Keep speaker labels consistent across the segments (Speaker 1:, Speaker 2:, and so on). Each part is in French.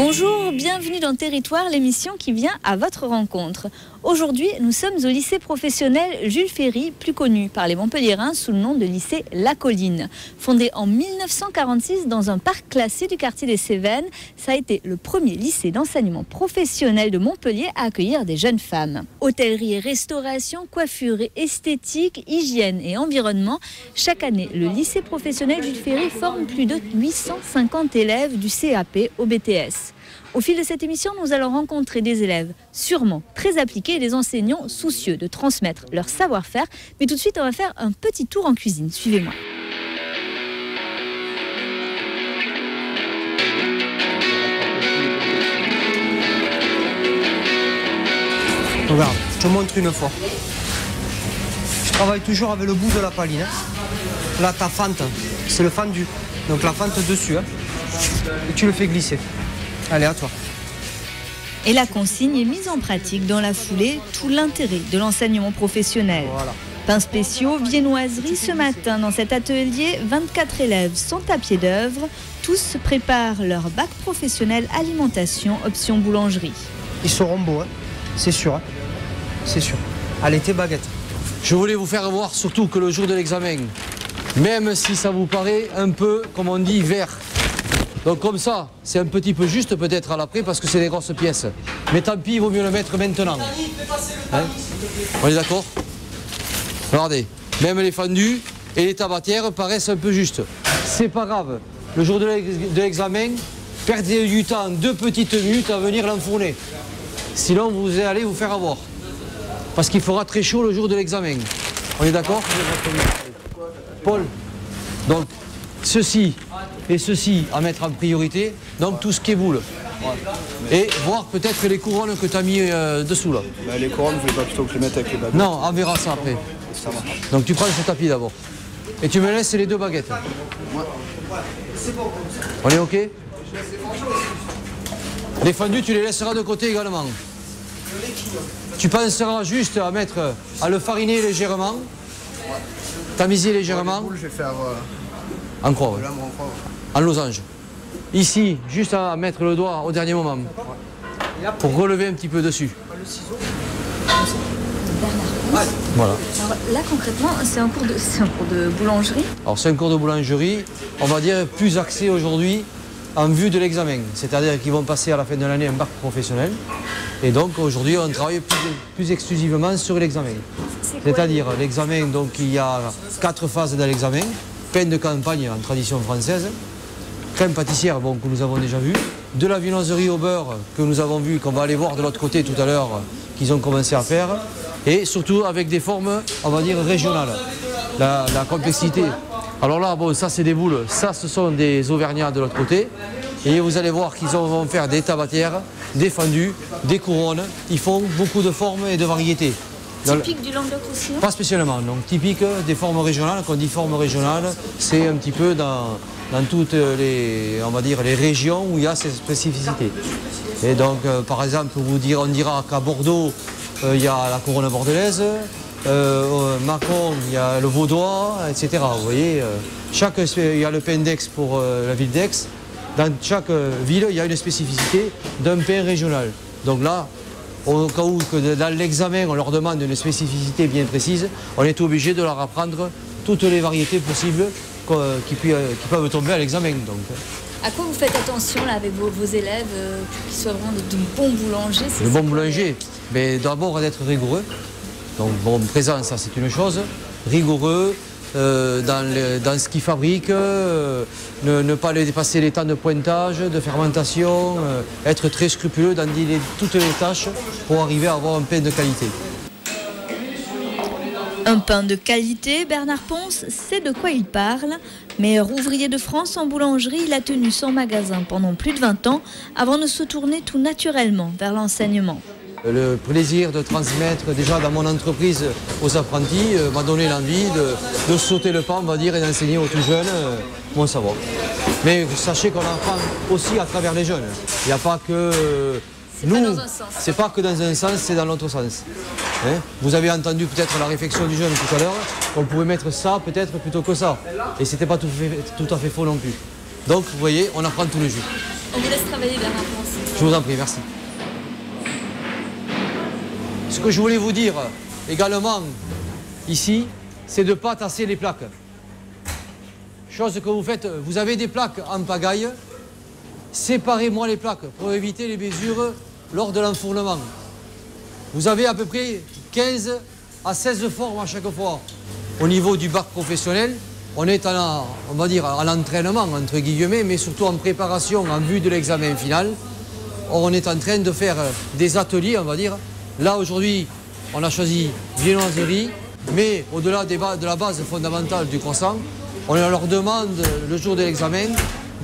Speaker 1: Bonjour, bienvenue dans Territoire, l'émission qui vient à votre rencontre. Aujourd'hui, nous sommes au lycée professionnel Jules Ferry, plus connu par les Montpelliérains sous le nom de lycée La Colline. Fondé en 1946 dans un parc classé du quartier des Cévennes, ça a été le premier lycée d'enseignement professionnel de Montpellier à accueillir des jeunes femmes. Hôtellerie et restauration, coiffure et esthétique, hygiène et environnement. Chaque année, le lycée professionnel Jules Ferry forme plus de 850 élèves du CAP au BTS. Au fil de cette émission, nous allons rencontrer des élèves sûrement très appliqués et des enseignants soucieux de transmettre leur savoir-faire. Mais tout de suite, on va faire un petit tour en cuisine. Suivez-moi.
Speaker 2: Regarde, je te montre une fois. Je travaille toujours avec le bout de la paline. Là, ta fente, c'est le fendu. Donc la fente dessus. Et tu le fais glisser. Allez, à toi.
Speaker 1: Et la consigne est mise en pratique dans la foulée, tout l'intérêt de l'enseignement professionnel.
Speaker 2: Voilà.
Speaker 1: Pains spéciaux, viennoiseries, ce matin dans cet atelier, 24 élèves sont à pied d'œuvre. Tous préparent leur bac professionnel alimentation option boulangerie.
Speaker 2: Ils seront beaux, hein. C'est sûr. Hein. C'est sûr. Allez, tes baguettes.
Speaker 3: Je voulais vous faire voir surtout que le jour de l'examen, même si ça vous paraît un peu, comme on dit, vert. Donc comme ça, c'est un petit peu juste peut-être à l'après parce que c'est des grosses pièces. Mais tant pis, il vaut mieux le mettre maintenant. Hein? On est d'accord? Regardez, même les fendus et les tabatières paraissent un peu justes. C'est pas grave. Le jour de l'examen, perdez du temps, 2 petites minutes à venir l'enfourner. Sinon, vous allez vous faire avoir. Parce qu'il fera très chaud le jour de l'examen. On est d'accord? Paul, donc ceci et ceci à mettre en priorité, donc tout ce qui est boule. Et voir peut-être les couronnes que tu as mis dessous là.
Speaker 4: Bah, les couronnes, vous voulez pas plutôt que je les mette avec les baguettes?
Speaker 3: Non, on verra ça après.
Speaker 4: Ça marche.
Speaker 3: Donc tu prends ce tapis d'abord. Et tu me laisses les 2 baguettes.
Speaker 4: Ouais.
Speaker 3: On est OK? Les fendus, tu les laisseras de côté également. Tu penseras juste à mettre, à le fariner légèrement, tamiser légèrement.
Speaker 4: Les boules, je vais faire
Speaker 3: En croix, ouais.
Speaker 4: là, moi, en croix.
Speaker 3: En losange. Ici, juste à mettre le doigt au dernier moment. Pour relever un petit peu dessus. Voilà.
Speaker 1: Alors là, concrètement, c'est un cours de boulangerie.
Speaker 3: Alors c'est un cours de boulangerie, on va dire plus axé aujourd'hui en vue de l'examen. C'est-à-dire qu'ils vont passer à la fin de l'année un bac professionnel. Et donc aujourd'hui, on travaille plus exclusivement sur l'examen. C'est-à-dire l'examen, donc il y a 4 phases dans l'examen. Pain de campagne en tradition française, crème pâtissière bon, que nous avons déjà vu, de la viennoiserie au beurre que nous avons vu, qu'on va aller voir de l'autre côté tout à l'heure, qu'ils ont commencé à faire, et surtout avec des formes, on va dire, régionales. La complexité. Alors là, bon, ça c'est des boules, ça ce sont des auvergnats de l'autre côté, et vous allez voir qu'ils vont faire des tabatières, des fendus, des couronnes, ils font beaucoup de formes et de variétés.
Speaker 1: Typique du Languedoc aussi, non?
Speaker 3: Pas spécialement, donc typique des formes régionales. Quand on dit formes régionales, c'est un petit peu dans toutes les, on va dire, les régions où il y a ces spécificités. Et donc, par exemple, on dira qu'à Bordeaux, il y a la couronne bordelaise, Mâcon, il y a le vaudois, etc. Vous voyez, il y a le pain d'Aix pour la ville d'Aix. Dans chaque ville, il y a une spécificité d'un pain régional. Donc là, au cas où que dans l'examen on leur demande une spécificité bien précise, on est obligé de leur apprendre toutes les variétés possibles qui peuvent tomber à l'examen.
Speaker 1: À quoi vous faites attention là, avec vos élèves pour qu'ils soient vraiment de bons boulangers?
Speaker 3: Le bon boulanger, mais d'abord d'être rigoureux. Donc bon, présent, ça c'est une chose, rigoureux. Dans ce qu'ils fabriquent, ne pas les dépasser les temps de pointage, de fermentation, être très scrupuleux dans toutes les tâches pour arriver à avoir un pain de qualité.
Speaker 1: Un pain de qualité, Bernard Ponce sait de quoi il parle. Meilleur ouvrier de France en boulangerie, il a tenu son magasin pendant plus de 20 ans avant de se tourner tout naturellement vers l'enseignement.
Speaker 3: Le plaisir de transmettre déjà dans mon entreprise aux apprentis m'a donné l'envie de sauter le pas, on va dire, et d'enseigner aux tout jeunes mon savoir. Mais sachez qu'on apprend aussi à travers les jeunes. Il n'y a pas que nous, c'est pas que dans un sens, c'est dans l'autre sens. Hein? Vous avez entendu peut-être la réflexion du jeune tout à l'heure, on pouvait mettre ça peut-être plutôt que ça. Et c'était pas tout à fait faux non plus. Donc vous voyez, on apprend tous les jours.
Speaker 1: On vous laisse travailler derrière la France.
Speaker 3: Je vous en prie, merci. Ce que je voulais vous dire également ici, c'est de ne pas tasser les plaques. Chose que vous faites, vous avez des plaques en pagaille, séparez-moi les plaques pour éviter les bésures lors de l'enfournement. Vous avez à peu près 15 à 16 formes à chaque fois. Au niveau du bac professionnel, on est on va dire, à l'entraînement, entre guillemets, mais surtout en préparation en vue de l'examen final. Or, on est en train de faire des ateliers, on va dire. Là, aujourd'hui, on a choisi viennoiserie, mais au-delà de la base fondamentale du croissant, on leur demande, le jour de l'examen,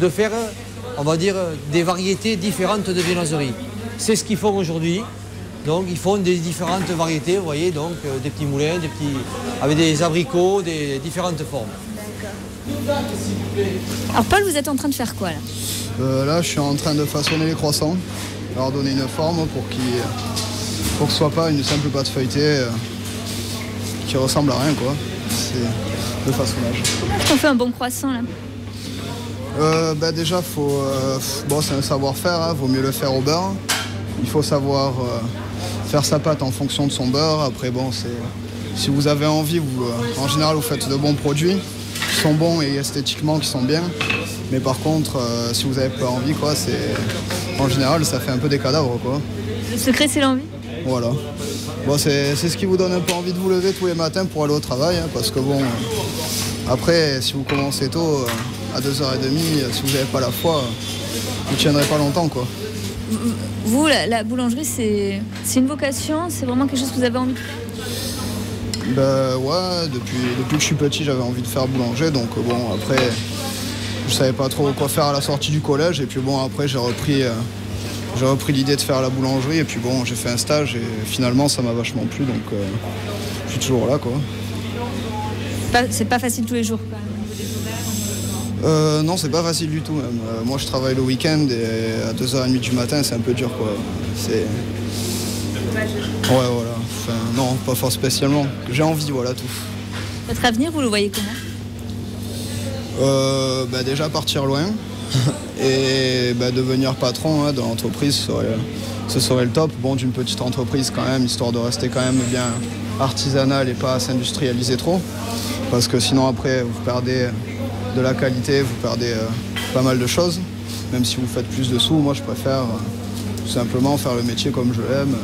Speaker 3: de faire, on va dire, des variétés différentes de viennoiserie. C'est ce qu'ils font aujourd'hui. Donc, ils font des différentes variétés, vous voyez, donc des petits moulins, avec des abricots, des différentes formes.
Speaker 1: Alors Paul, vous êtes en train de faire quoi là?
Speaker 4: Là, je suis en train de façonner les croissants, leur donner une forme pour que ce soit pas une simple pâte feuilletée qui ressemble à rien, quoi. C'est le façonnage.
Speaker 1: Comment est-ce qu'on fait un bon croissant là?
Speaker 4: Déjà, c'est un savoir-faire, hein, vaut mieux le faire au beurre. Il faut savoir faire sa pâte en fonction de son beurre. Après, si vous avez envie, en général, vous faites de bons produits qui sont bons et esthétiquement qui sont bien. Mais par contre, si vous n'avez pas envie, quoi, en général, ça fait un peu des cadavres, quoi.
Speaker 1: Le secret, c'est l'envie?
Speaker 4: Voilà. C'est ce qui vous donne un peu envie de vous lever tous les matins pour aller au travail, hein, parce que après, si vous commencez tôt, à 2h30, si vous n'avez pas la foi, vous ne tiendrez pas longtemps, quoi.
Speaker 1: Vous, la boulangerie, c'est une vocation? C'est vraiment quelque chose que vous avez envie de faire?
Speaker 4: Ouais, depuis que je suis petit, j'avais envie de faire boulanger. Donc après, je savais pas trop quoi faire à la sortie du collège. Et puis après, j'ai repris l'idée de faire la boulangerie. Et puis j'ai fait un stage et finalement, ça m'a vachement plu. Donc je suis toujours là, quoi.
Speaker 1: C'est pas facile tous les jours, quand même.
Speaker 4: Non, c'est pas facile du tout même. Moi, je travaille le week-end et à 2h30 du matin, c'est un peu dur, quoi. Ouais, voilà. Enfin, non, pas fort spécialement. J'ai envie, voilà, tout.
Speaker 1: Votre avenir, vous le voyez comment?
Speaker 4: Déjà partir loin et devenir patron de l'entreprise, ce serait le top. D'une petite entreprise quand même, histoire de rester quand même bien artisanal et pas s'industrialiser trop. Parce que sinon, après, vous perdez de la qualité, vous perdez pas mal de choses. Même si vous faites plus de sous, moi je préfère tout simplement faire le métier comme je l'aime,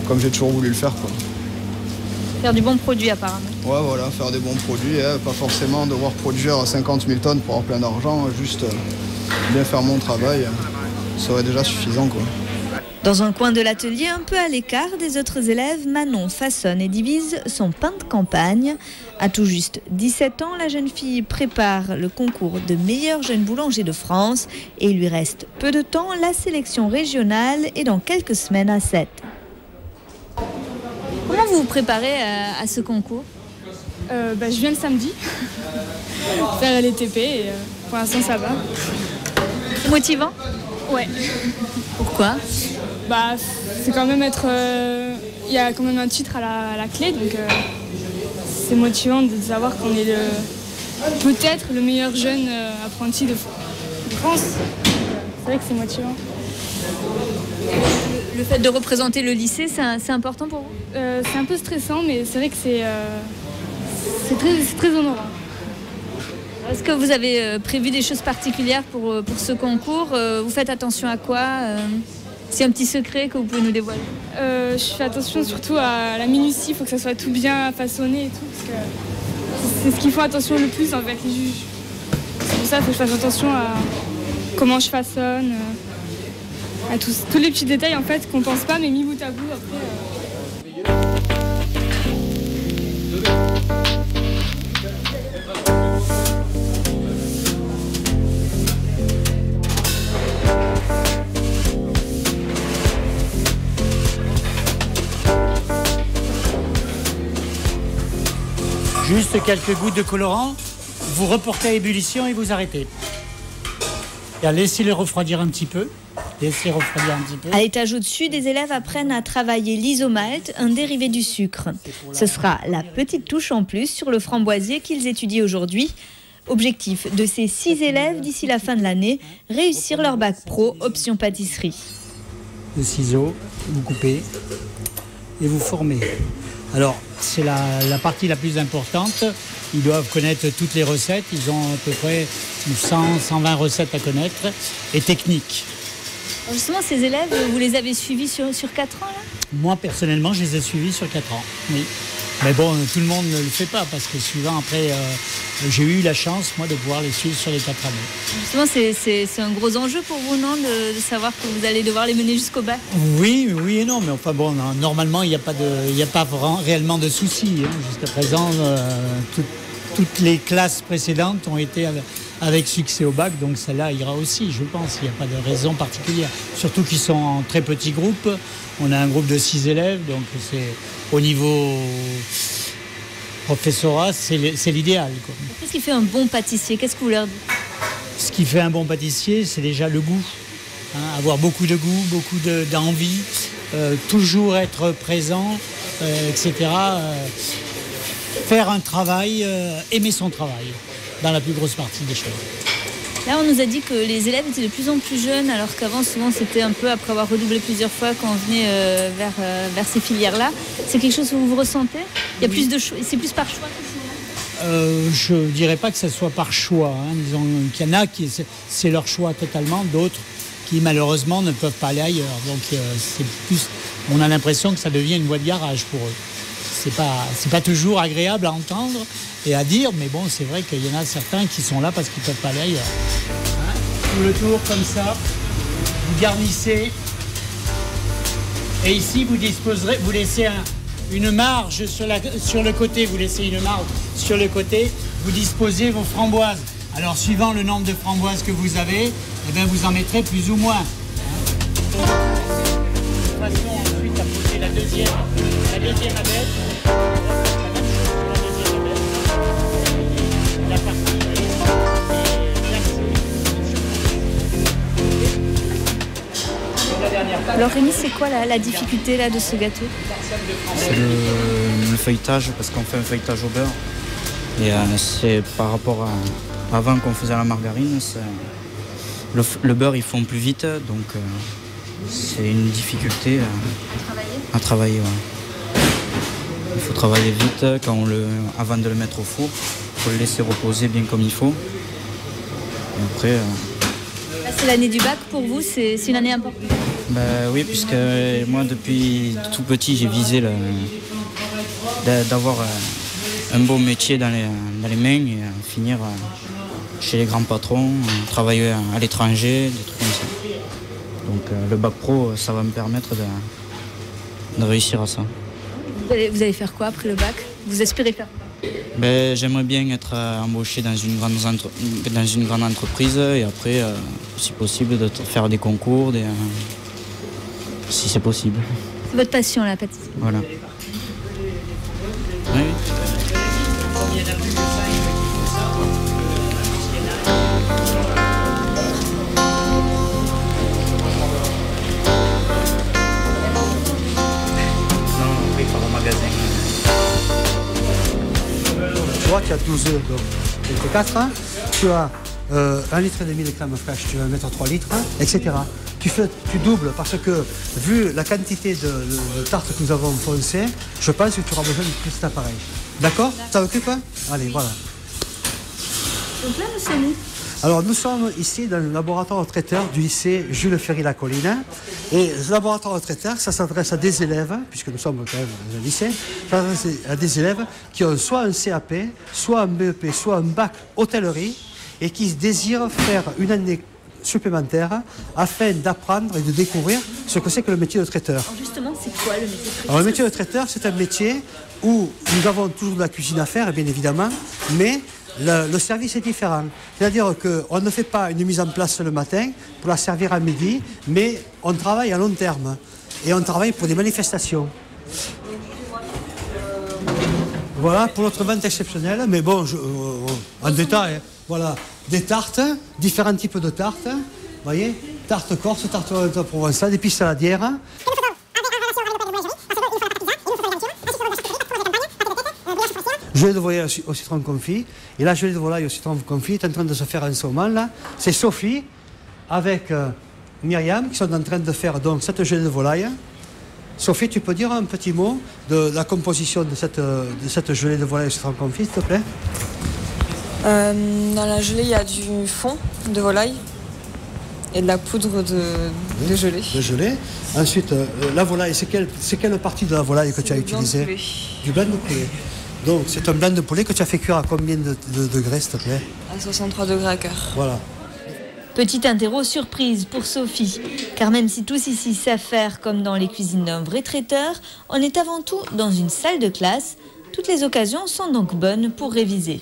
Speaker 4: comme j'ai toujours voulu le faire, quoi.
Speaker 1: Faire du bon produit apparemment.
Speaker 4: Ouais, voilà, faire des bons produits, pas forcément devoir produire 50 000 tonnes pour avoir plein d'argent, juste bien faire mon travail, serait déjà suffisant, quoi.
Speaker 1: Dans un coin de l'atelier, un peu à l'écart des autres élèves, Manon façonne et divise son pain de campagne. À tout juste 17 ans, la jeune fille prépare le concours de meilleur jeune boulanger de France et il lui reste peu de temps. La sélection régionale est dans quelques semaines à 7. Comment vous vous préparez à ce concours?
Speaker 5: Je viens le samedi faire les TP et pour l'instant ça va.
Speaker 1: C'est motivant?
Speaker 5: Ouais.
Speaker 1: Pourquoi?
Speaker 5: C'est quand même il y a quand même un titre à la clé, donc c'est motivant de savoir qu'on est peut-être le meilleur jeune apprenti de France. C'est vrai que c'est motivant.
Speaker 1: Le fait de représenter le lycée, c'est important pour vous?
Speaker 5: C'est un peu stressant, mais c'est vrai que c'est très honorant.
Speaker 1: Est-ce que vous avez prévu des choses particulières pour ce concours? Vous faites attention à quoi? C'est un petit secret que vous pouvez nous dévoiler?
Speaker 5: Je fais attention surtout à la minutie, il faut que ça soit tout bien façonné et tout, parce que c'est ce qu'ils font attention le plus en fait, les juges. C'est pour ça qu'il faut que je fasse attention à comment je façonne, à tous les petits détails en fait qu'on pense pas, mais mis bout à bout après.
Speaker 6: Juste quelques gouttes de colorant, vous reportez à ébullition et vous arrêtez. Et laissez-le refroidir un petit peu.
Speaker 1: À l'étage au-dessus, des élèves apprennent à travailler l'isomalt, un dérivé du sucre. Ce sera la petite touche en plus sur le framboisier qu'ils étudient aujourd'hui. Objectif de ces 6 élèves d'ici la fin de l'année, réussir leur bac pro option pâtisserie.
Speaker 6: Le ciseau, vous coupez et vous formez. Alors, c'est la partie la plus importante. Ils doivent connaître toutes les recettes. Ils ont à peu près 100-120 recettes à connaître et techniques.
Speaker 1: Alors justement, ces élèves, vous les avez suivis sur 4 ans là ?
Speaker 6: Moi, personnellement, je les ai suivis sur 4 ans, oui. Mais bon, tout le monde ne le fait pas parce que souvent, après, j'ai eu la chance, moi, de pouvoir les suivre sur les 4 années.
Speaker 1: Justement, c'est un gros enjeu pour vous, non, de savoir que vous allez devoir les mener jusqu'au bac ?
Speaker 6: Oui et non, mais enfin bon, normalement, il n'y a pas réellement de soucis. Hein. Jusqu'à présent, toutes les classes précédentes ont été avec succès au bac, donc celle-là ira aussi, je pense. Il n'y a pas de raison particulière. Surtout qu'ils sont en très petits groupes. On a un groupe de 6 élèves, donc c'est au niveau professorat, c'est l'idéal, quoi.
Speaker 1: Qu'est-ce qui fait un bon pâtissier ? Qu'est-ce que vous leur dites ?
Speaker 6: Ce qui fait un bon pâtissier, c'est déjà le goût. Hein, avoir beaucoup de goût, beaucoup d'envie, toujours être présent, etc. Faire un travail, aimer son travail, dans la plus grosse partie des choses.
Speaker 1: Là, on nous a dit que les élèves étaient de plus en plus jeunes, alors qu'avant, souvent, c'était un peu après avoir redoublé plusieurs fois quand on venait vers ces filières-là. C'est quelque chose que vous ressentez ? Il y a plus de choix, c'est plus par choix que
Speaker 6: je ne dirais pas que ce soit par choix. Hein. Disons qu'il y en a qui c'est leur choix totalement, d'autres qui malheureusement ne peuvent pas aller ailleurs. Donc c'est plus, on a l'impression que ça devient une voie de garage pour eux. C'est pas toujours agréable à entendre et à dire, mais bon, c'est vrai qu'il y en a certains qui sont là parce qu'ils ne peuvent pas aller ailleurs. Hein, tout le tour comme ça, vous garnissez. Et ici, vous laissez une marge sur le côté, vous laissez une marge sur le côté, vous disposez vos framboises. Alors, suivant le nombre de framboises que vous avez, eh bien, vous en mettrez plus ou moins. De toute façon, ensuite, à poser la deuxième abeille.
Speaker 1: Alors Rémi, c'est quoi la difficulté là, de ce gâteau ?
Speaker 7: C'est le feuilletage, parce qu'on fait un feuilletage au beurre. Et c'est par rapport à avant qu'on faisait la margarine, le beurre il fond plus vite, donc c'est une difficulté à travailler. Ouais. Il faut travailler vite avant de le mettre au four. Il faut le laisser reposer bien comme il faut. Et après...
Speaker 1: Là, c'est l'année du bac pour vous, c'est une année importante.
Speaker 7: Oui, puisque moi depuis tout petit j'ai visé d'avoir un beau métier dans les mains et finir chez les grands patrons, travailler à l'étranger, des trucs comme ça. Donc le bac pro, ça va me permettre de réussir à ça.
Speaker 1: Vous allez faire quoi après le bac ? Vous espérez faire quoi ?
Speaker 7: J'aimerais bien être embauché dans une grande entreprise et après, si possible, de faire des concours, si c'est possible.
Speaker 1: C'est votre passion, la pâtisserie.
Speaker 7: Voilà. Oui.
Speaker 2: Tu vois, tu as 12 œufs, donc tu 4, hein, tu as 1,5 litre de crème fraîche, tu vas mettre 3 litres, etc. Tu doubles parce que, vu la quantité de tartes que nous avons foncées, je pense que tu auras besoin de plus cet appareil. D'accord ? Ça occupe, hein ? Allez, voilà.
Speaker 1: Donc là, nous sommes où ?
Speaker 2: Alors, nous sommes ici dans le laboratoire traiteur du lycée Jules Ferry-la-Colline. Et ce laboratoire traiteur, ça s'adresse à des élèves, puisque nous sommes quand même dans un lycée, ça s'adresse à des élèves qui ont soit un CAP, soit un BEP, soit un bac hôtellerie, et qui désirent faire une année supplémentaire afin d'apprendre et de découvrir ce que c'est que le métier de traiteur.
Speaker 1: Alors justement, c'est quoi le métier de traiteur ?
Speaker 2: Alors, le métier de traiteur, c'est un métier où nous avons toujours de la cuisine à faire, bien évidemment, mais le service est différent. C'est-à-dire qu'on ne fait pas une mise en place le matin pour la servir à midi, mais on travaille à long terme. Et on travaille pour des manifestations. Voilà pour notre vente exceptionnelle, mais bon, en détail, voilà, des tartes, différents types de tartes, vous voyez, tarte corse, tarte provençale, des pistes saladières.
Speaker 8: Gelée de volaille au citron confit. Et la gelée de volaille au citron confit est en train de se faire en ce moment là. C'est Sophie avec Myriam qui sont en train de faire donc cette gelée de volaille. Sophie, tu peux dire un petit mot de la composition de cette gelée de volaille au citron confit, s'il te plaît?
Speaker 9: Dans la gelée, il y a du fond de volaille et de la poudre de gelée.
Speaker 8: De gelée. Ensuite, la volaille, c'est quelle partie de la volaille que tu as utilisée? Du blanc de poulet. Donc, c'est un blanc de poulet que tu as fait cuire à combien de degrés, s'il te plaît?
Speaker 9: À 63 degrés à cœur.
Speaker 8: Voilà.
Speaker 1: Petite interro surprise pour Sophie, car même si tous ici savent faire comme dans les cuisines d'un vrai traiteur, on est avant tout dans une salle de classe. Toutes les occasions sont donc bonnes pour réviser.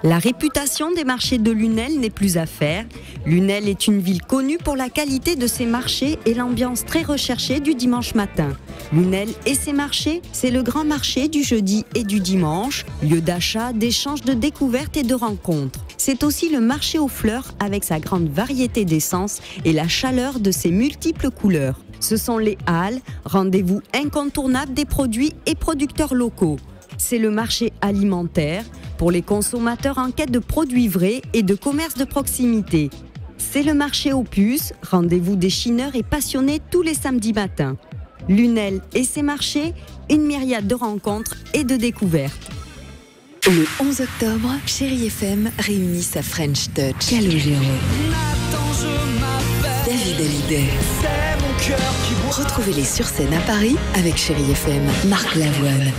Speaker 10: La réputation des marchés de Lunel n'est plus à faire. Lunel est une ville connue pour la qualité de ses marchés et l'ambiance très recherchée du dimanche matin. Lunel et ses marchés, c'est le grand marché du jeudi et du dimanche, lieu d'achat, d'échange, de découvertes et de rencontres. C'est aussi le marché aux fleurs avec sa grande variété d'essences et la chaleur de ses multiples couleurs. Ce sont les halles, rendez-vous incontournables des produits et producteurs locaux. C'est le marché alimentaire, pour les consommateurs en quête de produits vrais et de commerce de proximité. C'est le marché aux puces, rendez-vous des chineurs et passionnés tous les samedis matins. Lunel et ses marchés, une myriade de rencontres et de découvertes.
Speaker 11: Le 11 octobre, Chérie FM réunit sa French Touch. Calogero, David Hallyday. Retrouvez-les sur scène à Paris avec Chérie FM, Marc Lavoine,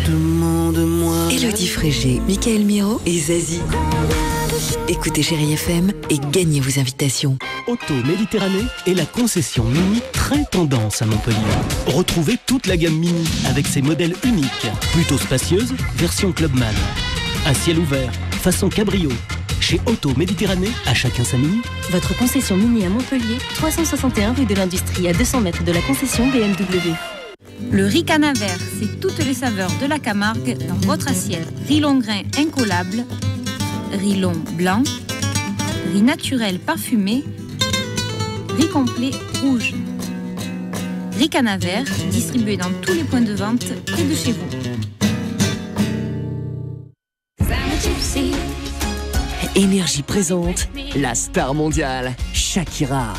Speaker 11: Élodie Frégé, Michael Miro et Zazie. Écoutez Chérie FM et gagnez vos invitations.
Speaker 12: Auto Méditerranée est la concession Mini très tendance à Montpellier. Retrouvez toute la gamme Mini avec ses modèles uniques, plutôt spacieuse, version Clubman. Un ciel ouvert, façon cabrio. Chez Auto Méditerranée, à chacun sa Mini.
Speaker 13: Votre concession Mini à Montpellier, 361 rue de l'Industrie, à 200 mètres de la concession BMW.
Speaker 14: Le riz canavert, c'est toutes les saveurs de la Camargue dans votre assiette. Riz long grain incollable, riz long blanc, riz naturel parfumé, riz complet rouge. Riz canavert, distribué dans tous les points de vente près de chez vous.
Speaker 15: Énergie présente la star mondiale, Shakira.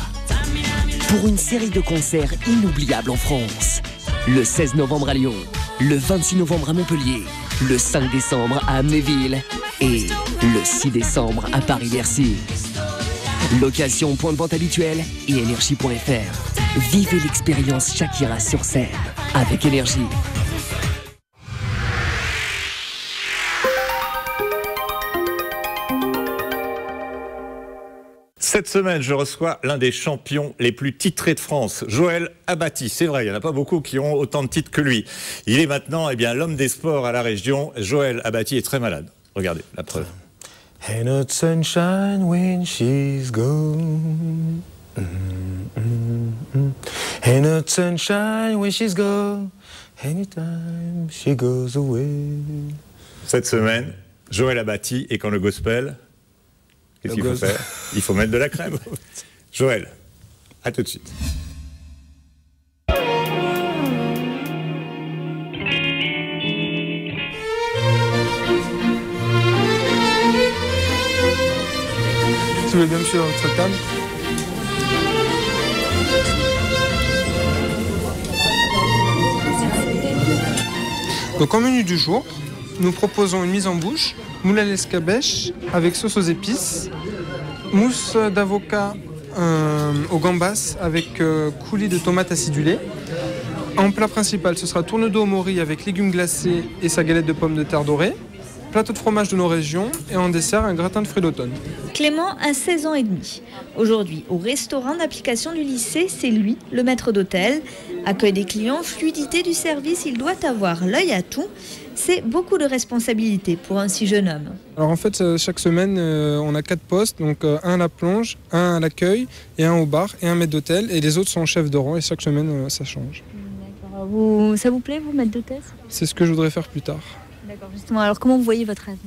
Speaker 15: Pour une série de concerts inoubliables en France. Le 16 novembre à Lyon, le 26 novembre à Montpellier, le 5 décembre à Amnéville et le 6 décembre à Paris-Bercy. Location, point de vente habituel et énergie.fr. Vivez l'expérience Shakira sur scène avec Énergie.
Speaker 16: Cette semaine, je reçois l'un des champions les plus titrés de France, Joël Abati. C'est vrai, il n'y en a pas beaucoup qui ont autant de titres que lui. Il est maintenant l'homme des sports à la région. Joël Abati est très malade. Regardez, la preuve.
Speaker 17: Ain't no sunshine when she's gone. Ain't no sunshine when she's gone. Anytime she goes away.
Speaker 16: Cette semaine, Joël Abati, et quand le gospel... Qu'est-ce qu'il faut faire? Il faut mettre de la crème. Joël, à tout de suite.
Speaker 18: Si vous voulez bien me suivre dans votre table. Donc en menu du jour, nous proposons une mise en bouche, moule à l'escabèche avec sauce aux épices, mousse d'avocat au gambas avec coulis de tomates acidulées. En plat principal, ce sera tourne-dos au mori avec légumes glacés et sa galette de pommes de terre dorée. Plateau de fromage de nos régions et en dessert, un gratin de fruits d'automne.
Speaker 1: Clément a 16 ans et demi. Aujourd'hui, au restaurant d'application du lycée, c'est lui, le maître d'hôtel. Accueil des clients, fluidité du service, il doit avoir l'œil à tout. C'est beaucoup de responsabilités pour un si jeune homme.
Speaker 18: Alors en fait, chaque semaine, on a 4 postes, donc un à la plonge, un à l'accueil et un au bar et un maître d'hôtel. Et les autres sont chefs de rang et chaque semaine, ça change.
Speaker 1: D'accord. Ça vous plaît, vous, maître d'hôtesse?
Speaker 18: C'est ce que je voudrais faire plus tard.
Speaker 1: D'accord, justement. Alors comment vous voyez votre avenir?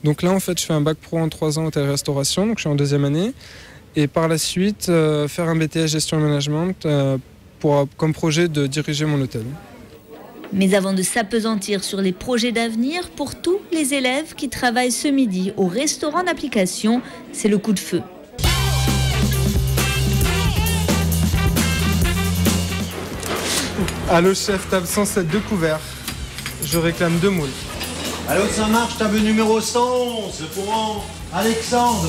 Speaker 18: Donc là, en fait, je fais un bac pro en 3 ans hôtellerie-restauration, donc je suis en 2e année. Et par la suite, faire un BTS gestion et management comme projet de diriger mon hôtel.
Speaker 1: Mais avant de s'appesantir sur les projets d'avenir, pour tous les élèves qui travaillent ce midi au restaurant d'application, c'est le coup de feu.
Speaker 18: Allô chef, table 107, 2 couverts. Je réclame 2 moules.
Speaker 19: Allô, ça marche, table numéro 111, pour Alexandre.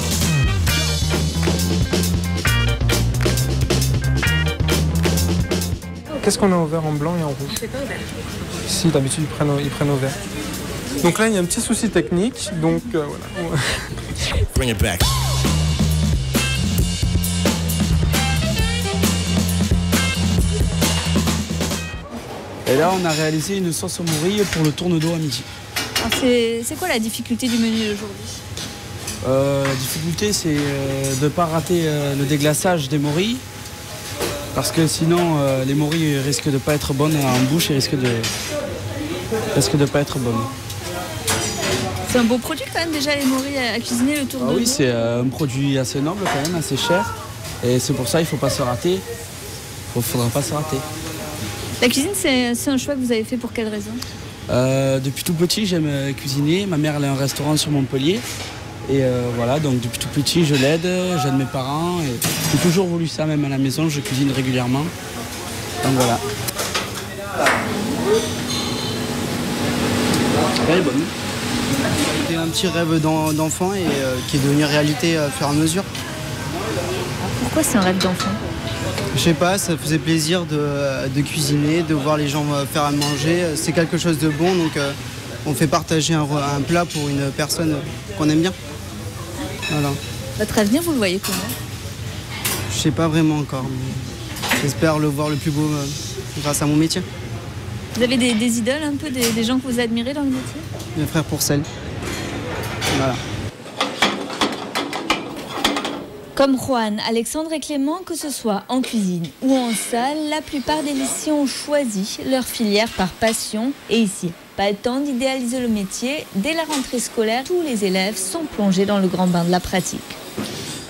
Speaker 18: Qu'est-ce qu'on a au vert en blanc et en rouge?
Speaker 5: C'est pas au vert.
Speaker 18: Si, d'habitude, ils prennent au vert. Donc là, il y a un petit souci technique, donc voilà.
Speaker 19: Bring it back.
Speaker 20: Et là, on a réalisé une sauce au morille pour le tourne d'eau à midi.
Speaker 1: C'est quoi la difficulté du menu d'aujourd'hui?
Speaker 20: La difficulté, c'est de ne pas rater le déglaçage des morilles. Parce que sinon, les morilles risquent de ne pas être bonnes en bouche et risquent de pas être bonnes.
Speaker 1: C'est un beau produit quand même déjà, les morilles à cuisiner, le tourne d'eau.
Speaker 20: Oui, c'est un produit assez noble quand même, assez cher. Et c'est pour ça qu'il ne faut pas se rater. Il ne faudra pas se rater.
Speaker 1: La cuisine, c'est un choix que vous avez fait pour quelle raison?
Speaker 20: Depuis tout petit, j'aime cuisiner. Ma mère, elle a un restaurant sur Montpellier. Et voilà, donc depuis tout petit, j'aide mes parents. Et j'ai toujours voulu ça, même à la maison, je cuisine régulièrement. Donc voilà. Elle est bonne.
Speaker 7: C'était un petit rêve d'enfant et qui est devenu réalité au fur et à mesure.
Speaker 1: Pourquoi c'est un rêve d'enfant?
Speaker 7: Je sais pas, ça faisait plaisir de cuisiner, de voir les gens faire à manger. C'est quelque chose de bon, donc on fait partager un plat pour une personne qu'on aime bien. Voilà.
Speaker 1: Votre avenir, vous le voyez comment?
Speaker 7: Je sais pas vraiment encore, mais j'espère le voir le plus beau grâce à mon métier.
Speaker 1: Vous avez des idoles un peu, des gens que vous admirez dans le métier?
Speaker 7: Mes frères Pourcel. Voilà.
Speaker 1: Comme Juan, Alexandre et Clément, que ce soit en cuisine ou en salle, la plupart des lycéens ont choisi leur filière par passion. Et ici, pas le temps d'idéaliser le métier. Dès la rentrée scolaire, tous les élèves sont plongés dans le grand bain de la pratique.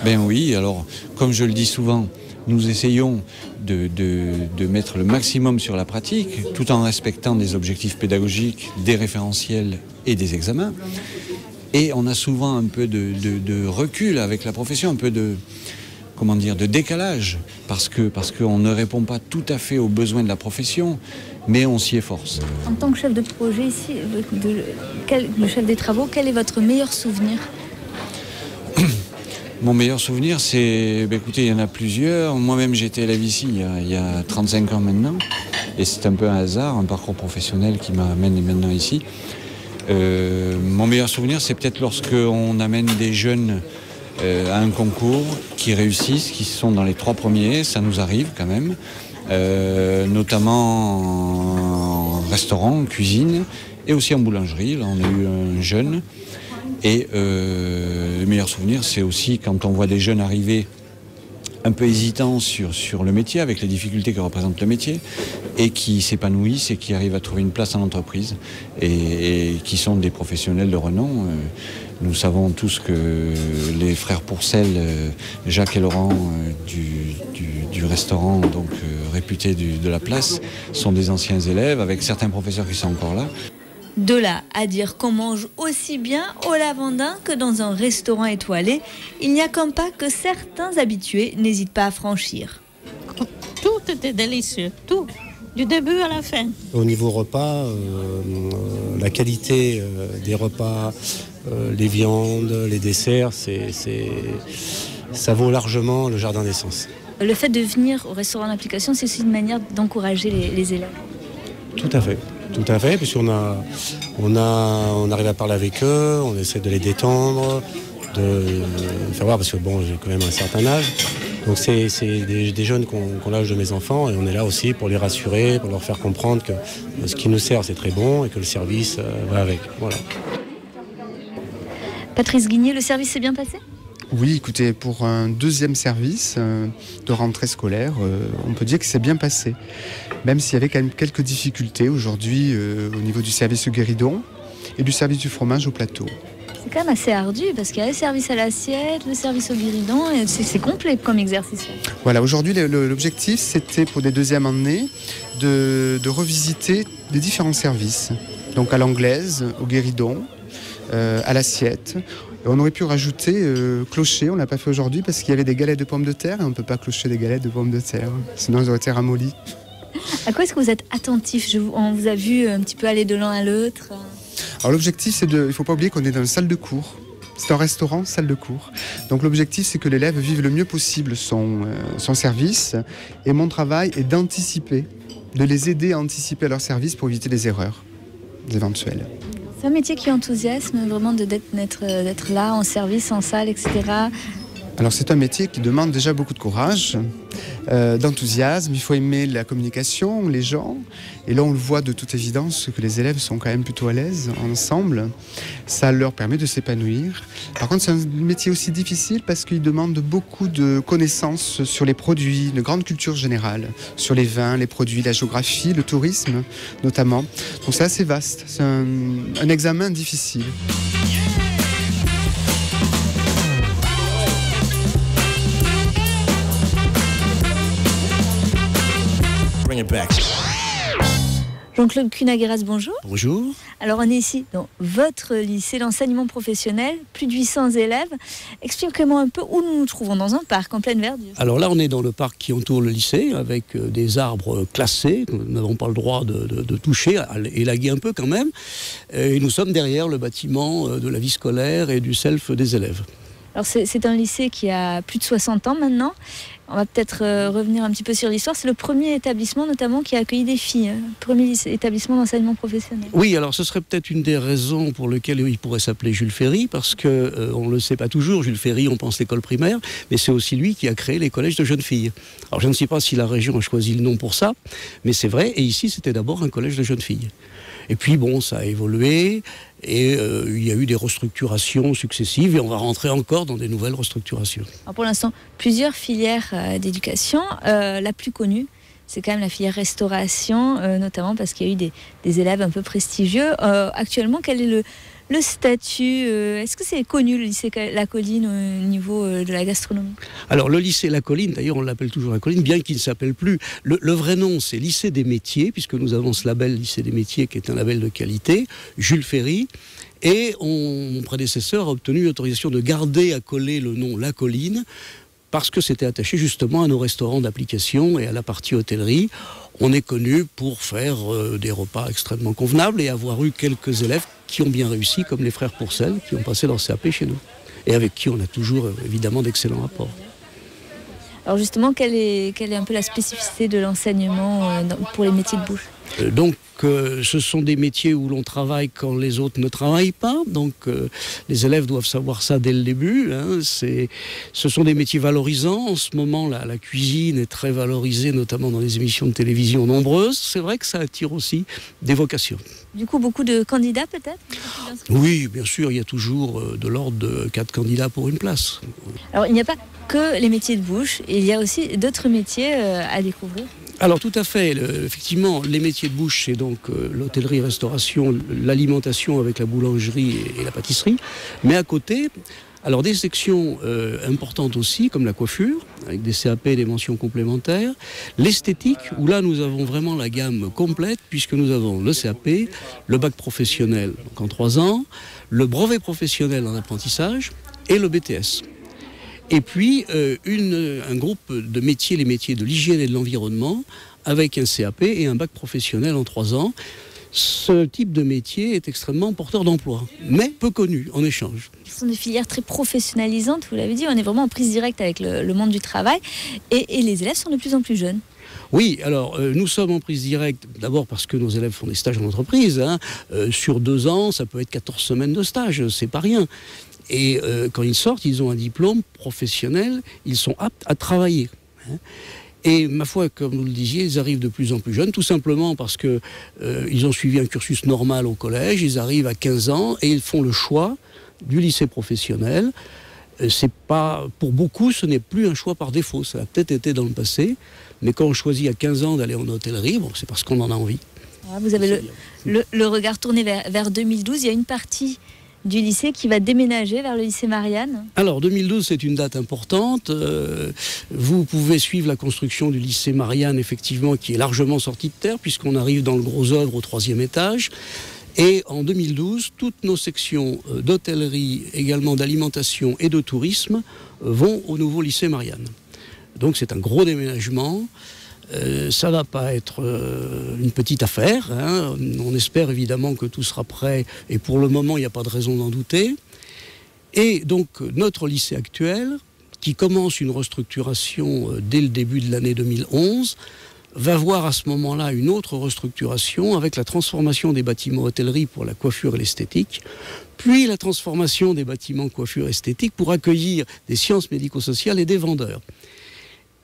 Speaker 21: Ben oui, alors, comme je le dis souvent, nous essayons de mettre le maximum sur la pratique, tout en respectant des objectifs pédagogiques, des référentiels et des examens. Et on a souvent un peu de recul avec la profession, un peu de décalage, parce qu'on ne répond pas tout à fait aux besoins de la profession, mais on s'y efforce.
Speaker 1: En tant que chef de projet ici, le chef des travaux, quel est votre meilleur souvenir?
Speaker 21: Mon meilleur souvenir, c'est, écoutez, il y en a plusieurs. Moi-même, j'étais élève ici il y a 35 ans maintenant, et c'est un peu un hasard, un parcours professionnel qui m'amène maintenant ici. Mon meilleur souvenir, c'est peut-être lorsqu'on amène des jeunes à un concours qui réussissent, qui sont dans les 3 premiers, ça nous arrive quand même, notamment en restaurant, en cuisine et aussi en boulangerie. Là, on a eu un jeune. Et le meilleur souvenir, c'est aussi quand on voit des jeunes arriver un peu hésitants sur le métier, avec les difficultés que représente le métier, et qui s'épanouissent et qui arrivent à trouver une place en entreprise, et qui sont des professionnels de renom. Nous savons tous que les frères Pourcel, Jacques et Laurent du restaurant, donc réputé de la place, sont des anciens élèves, avec certains professeurs qui sont encore là.
Speaker 1: De là à dire qu'on mange aussi bien au Lavandin que dans un restaurant étoilé, il n'y a qu'un pas que certains habitués n'hésitent pas à franchir.
Speaker 22: Tout était délicieux, tout, du début à la fin.
Speaker 23: Au niveau repas, la qualité des repas, les viandes, les desserts, ça vaut largement le jardin des sens.
Speaker 1: Le fait de venir au restaurant d'application, c'est aussi une manière d'encourager les élèves.
Speaker 23: Tout à fait. Tout à fait, puisqu'on on arrive à parler avec eux, on essaie de les détendre, de faire voir, parce que bon, j'ai quand même un certain âge, Donc c'est des jeunes qui ont l'âge de mes enfants et on est là aussi pour les rassurer, pour leur faire comprendre que ce qui nous sert c'est très bon et que le service va avec. Voilà.
Speaker 1: Patrice Guigné, le service s'est bien passé ?
Speaker 3: Oui, écoutez, pour un deuxième service de rentrée scolaire, on peut dire que c'est bien passé. Même s'il y avait quand même quelques difficultés aujourd'hui au niveau du service au guéridon et du service du fromage au plateau.
Speaker 1: C'est quand même assez ardu parce qu'il y a le service à l'assiette, le service au guéridon, et c'est complet comme exercice.
Speaker 3: Voilà, aujourd'hui l'objectif c'était pour des deuxièmes années de revisiter les différents services. Donc à l'anglaise, au guéridon, à l'assiette. On aurait pu rajouter clocher, on ne l'a pas fait aujourd'hui parce qu'il y avait des galettes de pommes de terre et on ne peut pas clocher des galettes de pommes de terre, sinon elles auraient été ramollies.
Speaker 1: À quoi est-ce que vous êtes attentif ? On vous a vu un petit peu aller de l'un à l'autre.
Speaker 3: Alors l'objectif, il ne faut pas oublier qu'on est dans une salle de cours. C'est un restaurant, salle de cours. Donc l'objectif, c'est que l'élève vive le mieux possible son service. Et mon travail est d'anticiper, de les aider à anticiper leur service pour éviter les erreurs éventuelles.
Speaker 1: C'est un métier qui enthousiasme vraiment d'être là en service, en salle, etc.
Speaker 3: Alors c'est un métier qui demande déjà beaucoup de courage, d'enthousiasme. Il faut aimer la communication, les gens. Et là on le voit de toute évidence que les élèves sont quand même plutôt à l'aise ensemble. Ça leur permet de s'épanouir. Par contre c'est un métier aussi difficile parce qu'il demande beaucoup de connaissances sur les produits, une grande culture générale, sur les vins, les produits, la géographie, le tourisme notamment. Donc c'est assez vaste, c'est un examen difficile.
Speaker 1: Jean-Claude Cunagueras, bonjour.
Speaker 4: Bonjour.
Speaker 1: Alors on est ici dans votre lycée d'enseignement professionnel, plus de 800 élèves. Expliquez-moi un peu où nous nous trouvons, dans un parc en pleine verdure.
Speaker 4: Alors là on est dans le parc qui entoure le lycée avec des arbres classés, nous n'avons pas le droit de toucher, élaguer un peu quand même. Et nous sommes derrière le bâtiment de la vie scolaire et du self des élèves.
Speaker 1: Alors c'est un lycée qui a plus de 60 ans maintenant. On va peut-être revenir un petit peu sur l'histoire. C'est le premier établissement notamment qui a accueilli des filles, premier établissement d'enseignement professionnel.
Speaker 4: Oui, alors ce serait peut-être une des raisons pour lesquelles il pourrait s'appeler Jules Ferry, parce que on ne le sait pas toujours, Jules Ferry, on pense l'école primaire, mais c'est aussi lui qui a créé les collèges de jeunes filles. Alors je ne sais pas si la région a choisi le nom pour ça, mais c'est vrai, et ici c'était d'abord un collège de jeunes filles. Et puis bon, ça a évolué, et il y a eu des restructurations successives, et on va rentrer encore dans des nouvelles restructurations.
Speaker 1: Alors pour l'instant, plusieurs filières d'éducation. La plus connue, c'est quand même la filière restauration, notamment parce qu'il y a eu des élèves un peu prestigieux. Actuellement, quel est le statut est-ce que c'est connu, le lycée La Colline, au niveau de la gastronomie ?
Speaker 4: Alors le lycée La Colline, d'ailleurs on l'appelle toujours La Colline, bien qu'il ne s'appelle plus. Le vrai nom, c'est lycée des métiers, puisque nous avons ce label lycée des métiers qui est un label de qualité, Jules Ferry. Et mon prédécesseur a obtenu l'autorisation de garder accolé le nom La Colline, parce que c'était attaché justement à nos restaurants d'application et à la partie hôtellerie. On est connu pour faire des repas extrêmement convenables et avoir eu quelques élèves qui ont bien réussi, comme les frères Pourcel, qui ont passé leur CAP chez nous. Et avec qui on a toujours évidemment d'excellents rapports.
Speaker 1: Alors justement, quelle est un peu la spécificité de l'enseignement pour les métiers de bouche ?
Speaker 4: Donc, ce sont des métiers où l'on travaille quand les autres ne travaillent pas. Donc, les élèves doivent savoir ça dès le début. Hein. Ce sont des métiers valorisants. En ce moment, la cuisine est très valorisée, notamment dans les émissions de télévision nombreuses. C'est vrai que ça attire aussi des vocations.
Speaker 1: Du coup, beaucoup de candidats peut-être ?
Speaker 4: Oui, bien sûr, il y a toujours de l'ordre de 4 candidats pour une place.
Speaker 1: Alors, il n'y a pas que les métiers de bouche, il y a aussi d'autres métiers à découvrir.
Speaker 4: Alors tout à fait, effectivement, les métiers de bouche, c'est donc l'hôtellerie-restauration, l'alimentation avec la boulangerie et la pâtisserie. Mais à côté, alors des sections importantes aussi, comme la coiffure, avec des CAP et des mentions complémentaires. L'esthétique, où là nous avons vraiment la gamme complète, puisque nous avons le CAP, le bac professionnel donc en 3 ans, le brevet professionnel en apprentissage et le BTS. Et puis, un groupe de métiers, les métiers de l'hygiène et de l'environnement, avec un CAP et un bac professionnel en 3 ans. Ce type de métier est extrêmement porteur d'emploi, mais peu connu en échange.
Speaker 1: Ce sont des filières très professionnalisantes, vous l'avez dit, on est vraiment en prise directe avec le monde du travail, et les élèves sont de plus en plus jeunes.
Speaker 4: Oui, alors nous sommes en prise directe, d'abord parce que nos élèves font des stages en entreprise. Sur 2 ans, ça peut être 14 semaines de stage, c'est pas rien. Et quand ils sortent, ils ont un diplôme professionnel, ils sont aptes à travailler. Et ma foi, comme vous le disiez, ils arrivent de plus en plus jeunes, tout simplement parce que ils ont suivi un cursus normal au collège, ils arrivent à 15 ans et ils font le choix du lycée professionnel. C'est pas, pour beaucoup, ce n'est plus un choix par défaut. Ça a peut-être été dans le passé, mais quand on choisit à 15 ans d'aller en hôtellerie, bon, c'est parce qu'on en a envie.
Speaker 1: Vous avez le regard tourné vers 2012. Il y a une partie du lycée qui va déménager vers le lycée Marianne.
Speaker 4: Alors 2012, c'est une date importante. Vous pouvez suivre la construction du lycée Marianne, effectivement, qui est largement sortie de terre, puisqu'on arrive dans le gros œuvre au 3e étage. Et en 2012, toutes nos sections d'hôtellerie, également d'alimentation et de tourisme, vont au nouveau lycée Marianne. Donc c'est un gros déménagement. Ça ne va pas être une petite affaire. Hein. On espère évidemment que tout sera prêt. Et pour le moment, il n'y a pas de raison d'en douter. Et donc notre lycée actuel, qui commence une restructuration dès le début de l'année 2011, va voir à ce moment-là une autre restructuration avec la transformation des bâtiments hôtellerie pour la coiffure et l'esthétique, puis la transformation des bâtiments coiffure et esthétique pour accueillir des sciences médico-sociales et des vendeurs.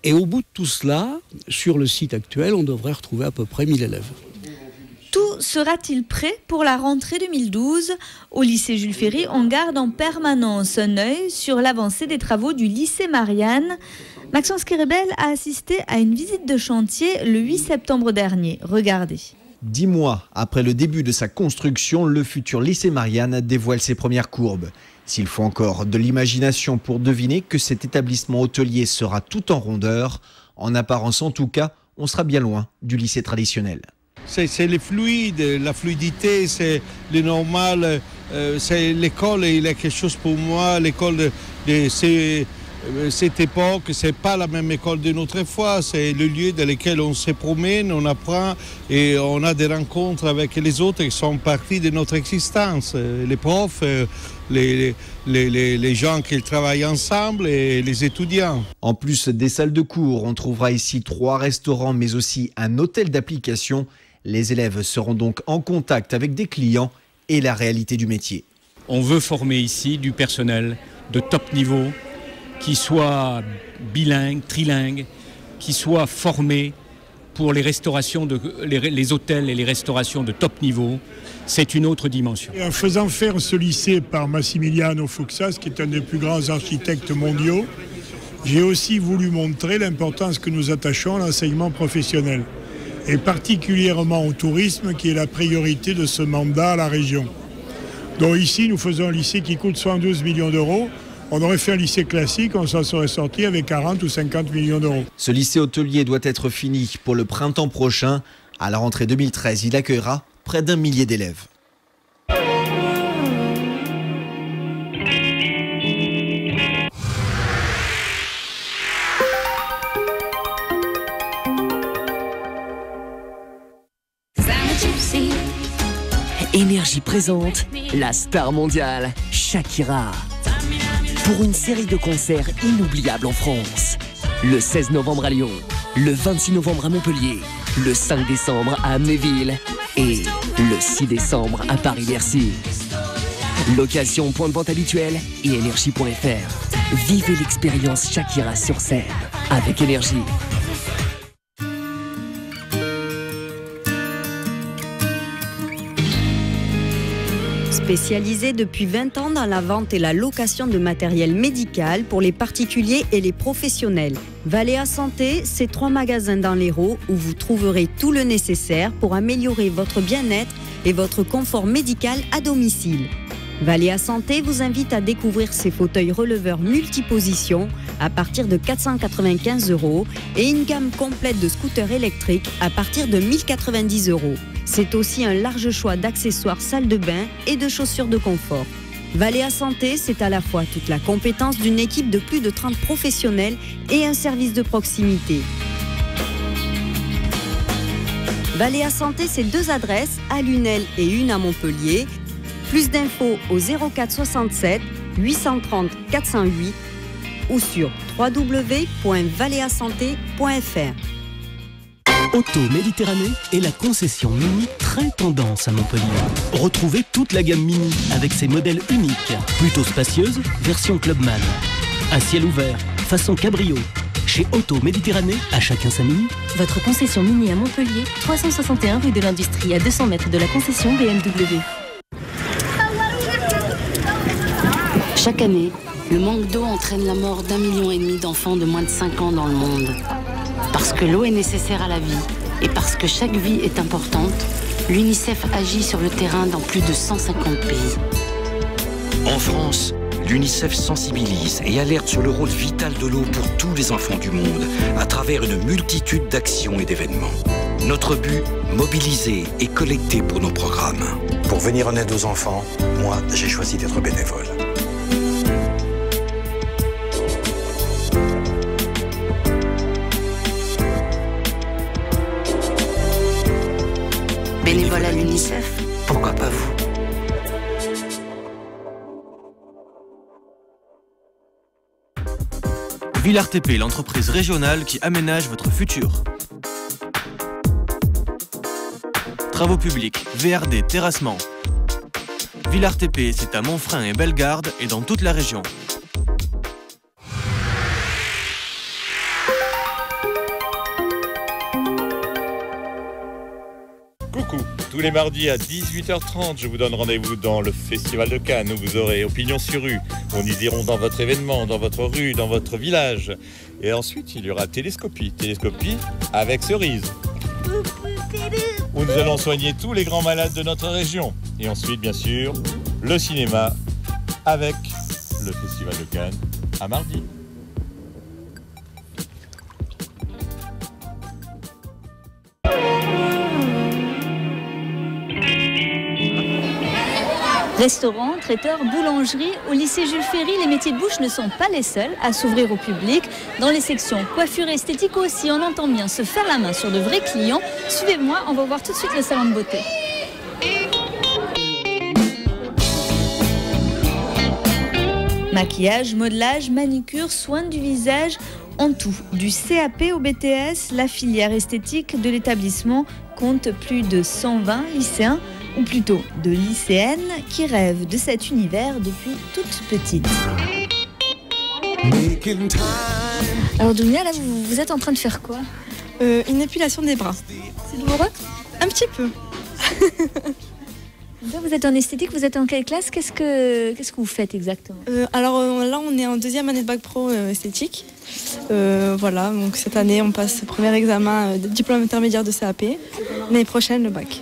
Speaker 4: Et au bout de tout cela, sur le site actuel, on devrait retrouver à peu près 1000 élèves.
Speaker 1: Tout sera-t-il prêt pour la rentrée 2012 ? Au lycée Jules Ferry, on garde en permanence un œil sur l'avancée des travaux du lycée Marianne. Maxence Kerebel a assisté à une visite de chantier le 8 septembre dernier. Regardez.
Speaker 2: 10 mois après le début de sa construction, le futur lycée Marianne dévoile ses premières courbes. S'il faut encore de l'imagination pour deviner que cet établissement hôtelier sera tout en rondeur, en apparence en tout cas, on sera bien loin du lycée traditionnel.
Speaker 6: C'est le fluide, la fluidité, c'est le normal. C'est l'école, il y a quelque chose pour moi. L'école de cette époque, c'est pas la même école de notre fois. C'est le lieu dans lequel on se promène, on apprend et on a des rencontres avec les autres qui sont partie de notre existence. Les profs, les gens qui travaillent ensemble et les étudiants.
Speaker 2: En plus des salles de cours, on trouvera ici 3 restaurants mais aussi un hôtel d'application. Les élèves seront donc en contact avec des clients et la réalité du métier.
Speaker 9: On veut former ici du personnel de top niveau, qui soit bilingue, trilingue, qui soit formé pour les restaurations, les hôtels et les restaurations de top niveau. C'est une autre dimension.
Speaker 24: En faisant faire ce lycée par Massimiliano Fuksas, qui est un des plus grands architectes mondiaux, j'ai aussi voulu montrer l'importance que nous attachons à l'enseignement professionnel, et particulièrement au tourisme, qui est la priorité de ce mandat à la région. Donc ici, nous faisons un lycée qui coûte 112 millions d'euros. On aurait fait un lycée classique, on s'en serait sorti avec 40 ou 50 millions d'euros.
Speaker 2: Ce lycée hôtelier doit être fini pour le printemps prochain. À la rentrée 2013, il accueillera près d'1 millier d'élèves.
Speaker 15: Énergie présente la star mondiale, Shakira. Pour une série de concerts inoubliables en France. Le 16 novembre à Lyon, le 26 novembre à Montpellier, le 5 décembre à Amnéville et le 6 décembre à Paris-Bercy. Location, point de vente habituel et énergie.fr. Vivez l'expérience Shakira sur scène avec Énergie.
Speaker 10: Spécialisé depuis 20 ans dans la vente et la location de matériel médical pour les particuliers et les professionnels. Valéa Santé, c'est 3 magasins dans l'Hérault où vous trouverez tout le nécessaire pour améliorer votre bien-être et votre confort médical à domicile. Valéa Santé vous invite à découvrir ses fauteuils releveurs multipositions à partir de 495 € et une gamme complète de scooters électriques à partir de 1090 €. C'est aussi un large choix d'accessoires salle de bain et de chaussures de confort. Valéa Santé, c'est à la fois toute la compétence d'une équipe de plus de 30 professionnels et un service de proximité. Valéa Santé, c'est 2 adresses, à Lunel et une à Montpellier. Plus d'infos au 04 67 830 408 ou sur www.valeasanté.fr.
Speaker 12: Auto Méditerranée est la concession Mini très très tendance à Montpellier. Retrouvez toute la gamme Mini avec ses modèles uniques, plutôt spacieuse, version Clubman. À ciel ouvert, façon cabrio. Chez Auto Méditerranée, à chacun sa Mini.
Speaker 8: Votre concession Mini à Montpellier, 361 rue de l'Industrie, à 200 mètres de la concession BMW.
Speaker 11: Chaque année, le manque d'eau entraîne la mort d'1,5 million d'enfants de moins de 5 ans dans le monde. Parce que l'eau est nécessaire à la vie et parce que chaque vie est importante, l'UNICEF agit sur le terrain dans plus de 150 pays.
Speaker 13: En France, l'UNICEF sensibilise et alerte sur le rôle vital de l'eau pour tous les enfants du monde à travers une multitude d'actions et d'événements. Notre but, mobiliser et collecter pour nos programmes.
Speaker 14: Pour venir en aide aux enfants, moi, j'ai choisi d'être bénévole.
Speaker 11: Bénévole à l'UNICEF, pourquoi pas vous?
Speaker 25: Villars TP, l'entreprise régionale qui aménage votre futur. Travaux publics, VRD, terrassement. Villars TP, c'est à Montfrin et Bellegarde et dans toute la région.
Speaker 16: Coucou, tous les mardis à 18h30, je vous donne rendez-vous dans le Festival de Cannes où vous aurez Opinion sur rue. On y iront dans votre événement, dans votre rue, dans votre village. Et ensuite, il y aura Télescopie. Télescopie avec Cerise. Où nous allons soigner tous les grands malades de notre région. Et ensuite, bien sûr, le cinéma avec le Festival de Cannes à mardi.
Speaker 1: Restaurant, traiteur, boulangerie, au lycée Jules Ferry, les métiers de bouche ne sont pas les seuls à s'ouvrir au public. Dans les sections coiffure et esthétique aussi, on entend bien se faire la main sur de vrais clients. Suivez-moi, on va voir tout de suite le salon de beauté. Maquillage, modelage, manicure, soins du visage, en tout. Du CAP au BTS, la filière esthétique de l'établissement compte plus de 120 lycéens, ou plutôt de lycéennes, qui rêvent de cet univers depuis toute petite. Alors Dounia, là vous êtes en train de faire quoi?
Speaker 26: Une épilation des bras.
Speaker 1: C'est douloureux?
Speaker 26: Un petit peu.
Speaker 1: Là, vous êtes en esthétique, vous êtes en quelle classe? Qu'est-ce que vous faites exactement?
Speaker 26: Alors là, on est en deuxième année de bac pro esthétique. Voilà, donc cette année, on passe le premier examen de diplôme intermédiaire de CAP. L'année prochaine, le bac.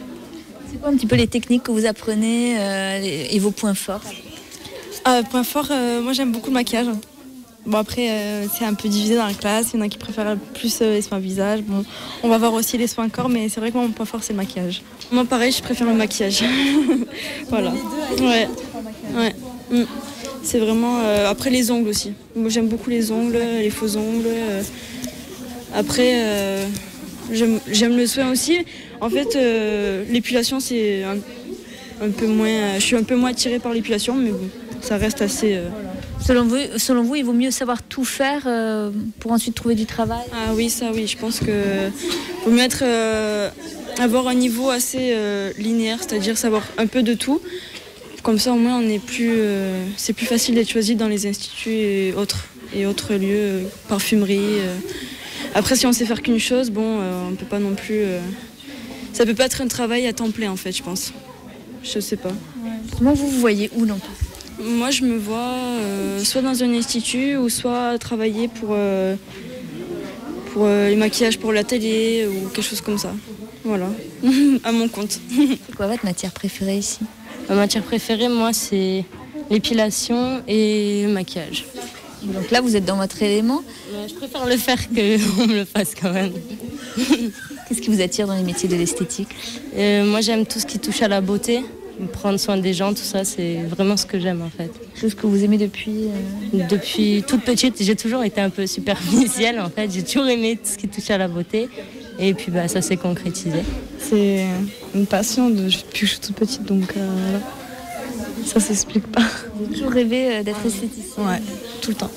Speaker 1: C'est quoi un petit peu les techniques que vous apprenez et vos points forts?
Speaker 26: Point fort, moi j'aime beaucoup le maquillage. Bon après, c'est un peu divisé dans la classe. Il y en a qui préfèrent plus les soins visage. Bon, on va voir aussi les soins corps, mais c'est vrai que moi, mon point fort, c'est le maquillage. Moi, pareil, je préfère le maquillage. Voilà. Ouais. Ouais. C'est vraiment... après, les ongles aussi. Moi, j'aime beaucoup les ongles, les faux ongles. Après, j'aime le soin aussi. En fait, l'épilation, c'est un peu moins... je suis un peu moins attirée par l'épilation, mais bon, ça reste assez...
Speaker 1: Selon vous, il vaut mieux savoir tout faire pour ensuite trouver du travail?
Speaker 26: Ah oui, ça oui, je pense que vaut mieux avoir un niveau assez linéaire, c'est-à-dire savoir un peu de tout. Comme ça, au moins, c'est plus facile d'être choisi dans les instituts et autres lieux, parfumerie. Après, si on sait faire qu'une chose, bon, on peut pas non plus... ça peut pas être un travail à temps plein, en fait, je pense. Je sais pas.
Speaker 1: Ouais. Comment vous voyez où non?
Speaker 26: Moi, je me vois soit dans un institut ou soit travailler pour les maquillages pour la télé ou quelque chose comme ça. Voilà, à mon compte.
Speaker 1: C'est quoi votre matière préférée ici?
Speaker 27: Ma matière préférée, moi, c'est l'épilation et le maquillage.
Speaker 1: Donc là, vous êtes dans votre élément?
Speaker 27: Je préfère le faire qu'on me le fasse quand même.
Speaker 1: Qu'est-ce qui vous attire dans les métiers de l'esthétique?
Speaker 27: Moi, j'aime tout ce qui touche à la beauté. Prendre soin des gens, tout ça, c'est vraiment ce que j'aime en fait.
Speaker 1: Chose que vous aimez depuis
Speaker 27: Depuis toute petite, j'ai toujours été un peu superficielle en fait. J'ai toujours aimé tout ce qui touche à la beauté. Et puis ça s'est concrétisé.
Speaker 26: C'est une passion depuis que je suis toute petite, donc ça s'explique pas.
Speaker 1: Vous avez toujours rêvé d'être esthéticienne?
Speaker 26: Ouais, tout le temps.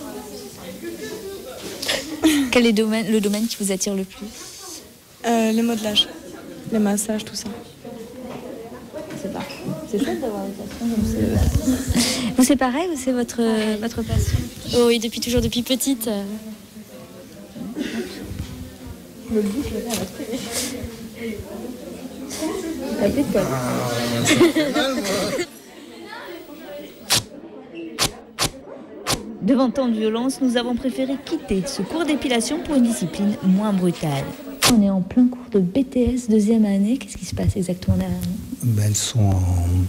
Speaker 1: Quel est le domaine qui vous attire le plus?
Speaker 26: Le modelage, les massages, tout ça.
Speaker 1: C'est chouette d'avoir des passions comme ça. Vous, c'est pareil ou c'est votre passion?
Speaker 27: Oh oui, depuis toujours, depuis petite.
Speaker 1: Le bouche, je vais faire la truc. T'as plus de poils. Devant tant de violence, nous avons préféré quitter ce cours d'épilation pour une discipline moins brutale. On est en plein cours de BTS, deuxième année. Qu'est-ce qui se passe exactement derrière nous?
Speaker 5: Elles sont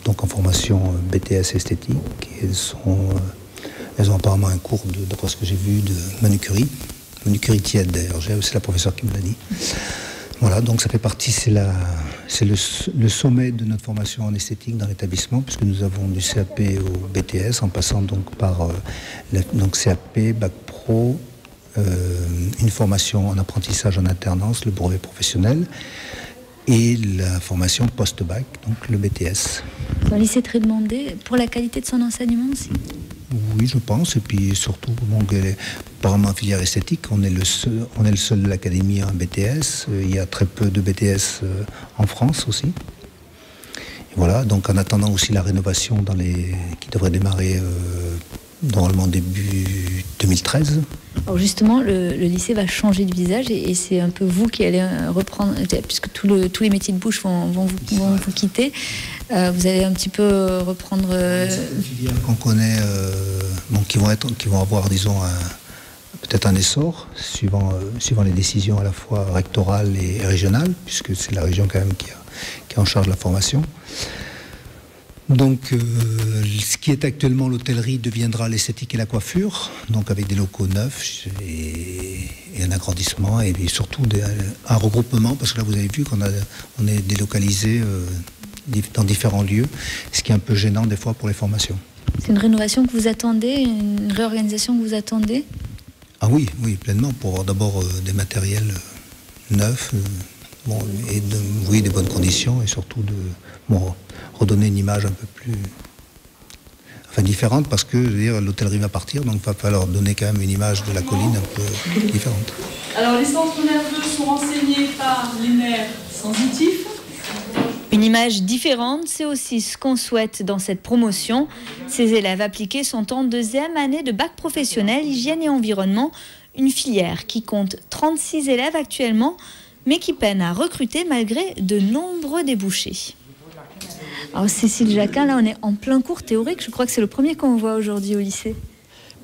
Speaker 5: donc en formation BTS esthétique. Elles ont apparemment un cours, d'après ce que j'ai vu, de manucurie tiède d'ailleurs. C'est la professeure qui me l'a dit. Voilà, donc ça fait partie, c'est le sommet de notre formation en esthétique dans l'établissement, puisque nous avons du CAP au BTS, en passant donc par CAP, Bac Pro, une formation en apprentissage en alternance, le brevet professionnel, et la formation post-bac, donc le BTS.
Speaker 1: C'est un lycée très demandé pour la qualité de son enseignement aussi.
Speaker 5: Oui, je pense, et puis surtout, apparemment en filière esthétique, on est le seul de l'académie en BTS. Il y a très peu de BTS en France aussi. Et voilà, donc en attendant aussi la rénovation qui devrait démarrer normalement début 2013.
Speaker 1: Alors justement, le lycée va changer de visage et c'est un peu vous qui allez reprendre, puisque tous les métiers de bouche vont vous quitter. Vous allez un petit peu reprendre...
Speaker 5: Certaines filières qu'on connaît, qui vont avoir, disons, peut-être un essor, suivant les décisions à la fois rectorales et régionales, puisque c'est la région quand même qui est en charge de la formation. Donc, ce qui est actuellement l'hôtellerie deviendra l'esthétique et la coiffure, donc avec des locaux neufs et un agrandissement et surtout un regroupement, parce que là vous avez vu qu'on est délocalisé dans différents lieux, ce qui est un peu gênant des fois pour les formations.
Speaker 1: C'est une rénovation que vous attendez, une réorganisation que vous attendez?
Speaker 5: Ah oui, pleinement, pour d'abord des matériels neufs, des bonnes conditions et surtout redonner une image un peu plus différente, parce que l'hôtellerie va partir, donc il va falloir donner quand même une image de la colline un peu différente.
Speaker 7: Alors les centres nerveux sont renseignés par les nerfs sensitifs.
Speaker 1: Une image différente, c'est aussi ce qu'on souhaite dans cette promotion. Ces élèves appliqués sont en deuxième année de bac professionnel, hygiène et environnement, une filière qui compte 36 élèves actuellement, mais qui peine à recruter malgré de nombreux débouchés. Alors Cécile Jacquin, là on est en plein cours théorique, je crois que c'est le premier qu'on voit aujourd'hui au lycée.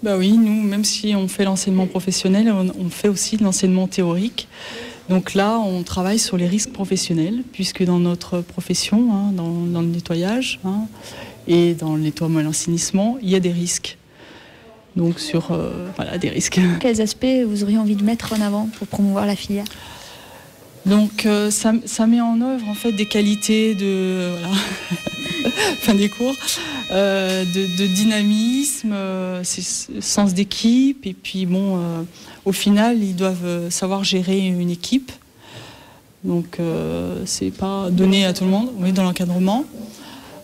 Speaker 7: Bah oui, nous, même si on fait l'enseignement professionnel, on fait aussi de l'enseignement théorique. Donc là, on travaille sur les risques professionnels, puisque dans notre profession, dans le nettoyage et dans le nettoiement et l'assainissement, il y a des risques. Donc des risques.
Speaker 1: Quels aspects vous auriez envie de mettre en avant pour promouvoir la filière ?
Speaker 7: Donc ça met en œuvre en fait des qualités de des cours, de dynamisme, sens d'équipe, et puis au final ils doivent savoir gérer une équipe. Donc c'est pas donné à tout le monde, dans l'encadrement.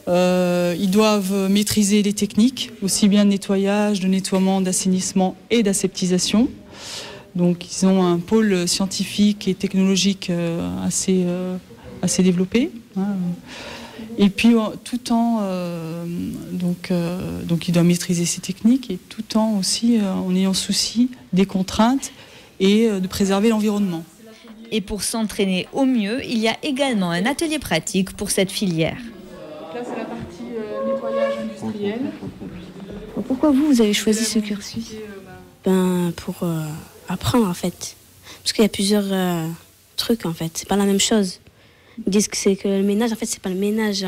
Speaker 7: Ils doivent maîtriser les techniques, aussi bien de nettoyage, de nettoiement, d'assainissement et d'aseptisation. Donc ils ont un pôle scientifique et technologique assez développé. Et puis tout en donc ils doivent maîtriser ces techniques, et tout en aussi en ayant souci des contraintes et de préserver l'environnement.
Speaker 1: Et pour s'entraîner au mieux, il y a également un atelier pratique pour cette filière.
Speaker 7: Donc là c'est la partie nettoyage industriel.
Speaker 1: Pourquoi vous avez choisi ce cursus ?
Speaker 17: Pour apprendre en fait, parce qu'il y a plusieurs trucs en fait, c'est pas la même chose. Ils disent que le ménage en fait c'est pas le ménage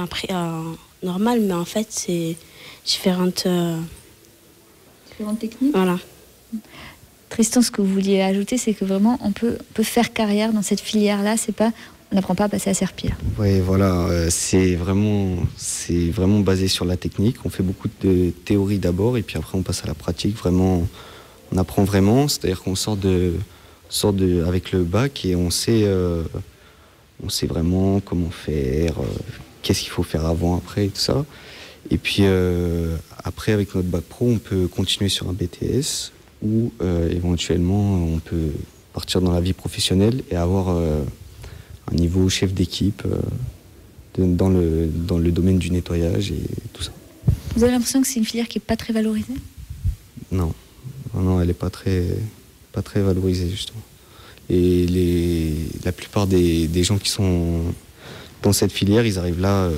Speaker 17: normal, mais en fait c'est différentes
Speaker 1: techniques.
Speaker 17: Voilà.
Speaker 1: Tristan, ce que vous vouliez ajouter, c'est que vraiment on peut faire carrière dans cette filière-là, on n'apprend pas à passer à serpillière.
Speaker 18: Oui, voilà, c'est vraiment basé sur la technique. On fait beaucoup de théorie d'abord, et puis après on passe à la pratique. Vraiment, on apprend vraiment, c'est-à-dire qu'on sort avec le bac et on sait vraiment comment faire, qu'est-ce qu'il faut faire avant, après, et tout ça. Et puis après, avec notre bac pro, on peut continuer sur un BTS ou éventuellement on peut partir dans la vie professionnelle et avoir un niveau chef d'équipe dans le domaine du nettoyage et tout ça.
Speaker 1: Vous avez l'impression que c'est une filière qui n'est pas très valorisée?
Speaker 18: Non, elle n'est pas très valorisée justement. Et la plupart des gens qui sont dans cette filière, ils arrivent là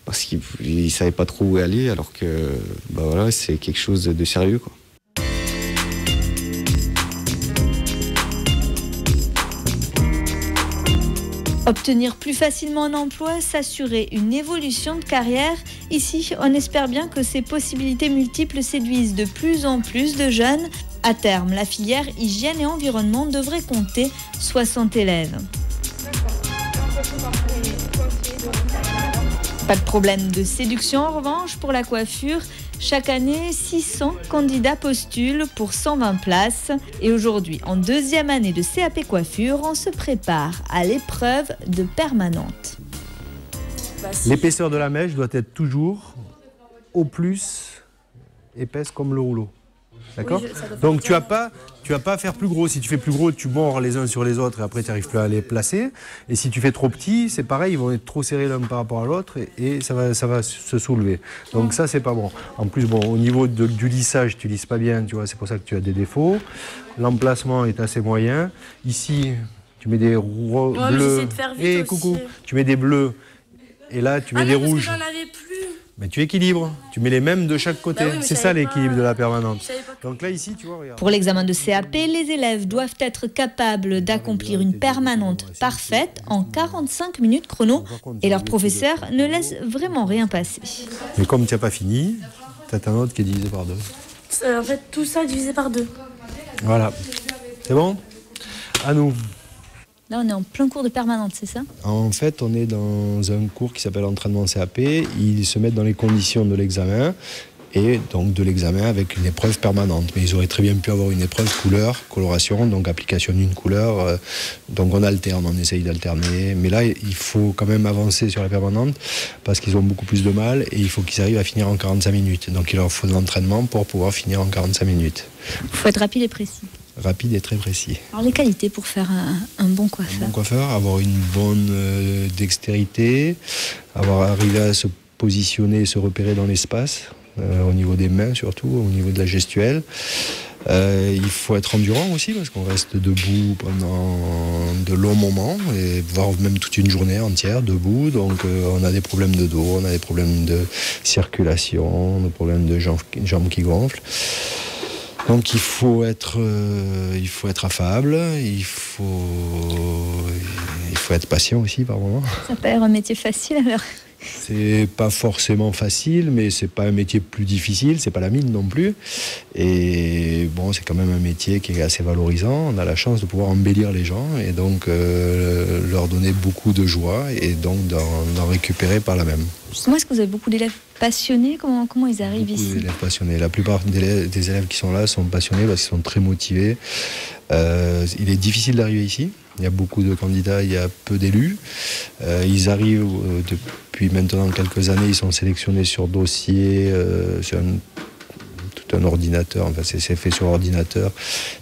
Speaker 18: parce qu'ils ne savaient pas trop où aller, alors que voilà, c'est quelque chose de sérieux, quoi.
Speaker 1: Obtenir plus facilement un emploi, s'assurer une évolution de carrière. Ici, on espère bien que ces possibilités multiples séduisent de plus en plus de jeunes. À terme, la filière hygiène et environnement devrait compter 60 élèves. Pas de problème de séduction en revanche pour la coiffure. Chaque année, 600 candidats postulent pour 120 places. Et aujourd'hui, en 2e année de CAP coiffure, on se prépare à l'épreuve de permanente.
Speaker 3: L'épaisseur de la mèche doit être toujours au plus épaisse comme le rouleau. D'accord ? Donc tu vas pas à faire plus gros. Si tu fais plus gros, tu mords les uns sur les autres et après tu n'arrives plus à les placer. Et si tu fais trop petit, c'est pareil, ils vont être trop serrés l'un par rapport à l'autre et ça va se soulever. Donc ça, c'est pas bon. En plus, au niveau du lissage, tu lisses pas bien, tu vois, c'est pour ça que tu as des défauts. L'emplacement est assez moyen. Ici, tu mets des bleus. Et coucou, tu mets des bleus. Et là, tu mets des rouges. Mais tu équilibres, tu mets les mêmes de chaque côté. C'est ça l'équilibre de la permanente. Donc là, ici, tu vois, regarde.
Speaker 1: Pour l'examen de CAP, les élèves doivent être capables d'accomplir une permanente parfaite en 45 minutes chrono. Et leur professeur ne laisse vraiment rien passer.
Speaker 3: Mais comme tu n'as pas fini, tu as ta note qui est divisée par 2.
Speaker 26: En fait, tout ça divisé par 2.
Speaker 3: Voilà. C'est bon ? À nous.
Speaker 1: Là, on est en plein cours de permanente, c'est ça?
Speaker 3: En fait, on est dans un cours qui s'appelle entraînement CAP. Ils se mettent dans les conditions de l'examen et donc de l'examen avec une épreuve permanente. Mais ils auraient très bien pu avoir une épreuve coloration, donc application d'une couleur. Donc on alterne, on essaye d'alterner. Mais là, il faut quand même avancer sur la permanente parce qu'ils ont beaucoup plus de mal et il faut qu'ils arrivent à finir en 45 minutes. Donc il leur faut de l'entraînement pour pouvoir finir en 45 minutes.
Speaker 1: Il faut être rapide et précis.
Speaker 3: Rapide et très précis.
Speaker 1: Alors les qualités pour faire un bon coiffeur?
Speaker 3: Un bon coiffeur, avoir une bonne dextérité, arriver à se positionner et se repérer dans l'espace, au niveau des mains surtout, au niveau de la gestuelle. Il faut être endurant aussi parce qu'on reste debout pendant de longs moments et voire même toute une journée entière debout. Donc on a des problèmes de dos, on a des problèmes de circulation, des problèmes de jambes qui gonflent. Donc il faut être affable, il faut être patient aussi par moment.
Speaker 1: Ça peut être un métier facile alors?
Speaker 3: C'est pas forcément facile, mais c'est pas un métier plus difficile, c'est pas la mine non plus. Et bon, c'est quand même un métier qui est assez valorisant. On a la chance de pouvoir embellir les gens et donc leur donner beaucoup de joie et donc d'en récupérer par la même.
Speaker 1: Justement, est-ce que vous avez beaucoup d'élèves passionnés? Comment ils arrivent ici?
Speaker 3: Beaucoup d'élèves passionnés. La plupart des élèves qui sont là sont passionnés parce qu'ils sont très motivés. Il est difficile d'arriver ici. Il y a beaucoup de candidats, il y a peu d'élus. Ils arrivent depuis maintenant quelques années, ils sont sélectionnés sur dossier, sur tout un ordinateur, enfin c'est fait sur ordinateur.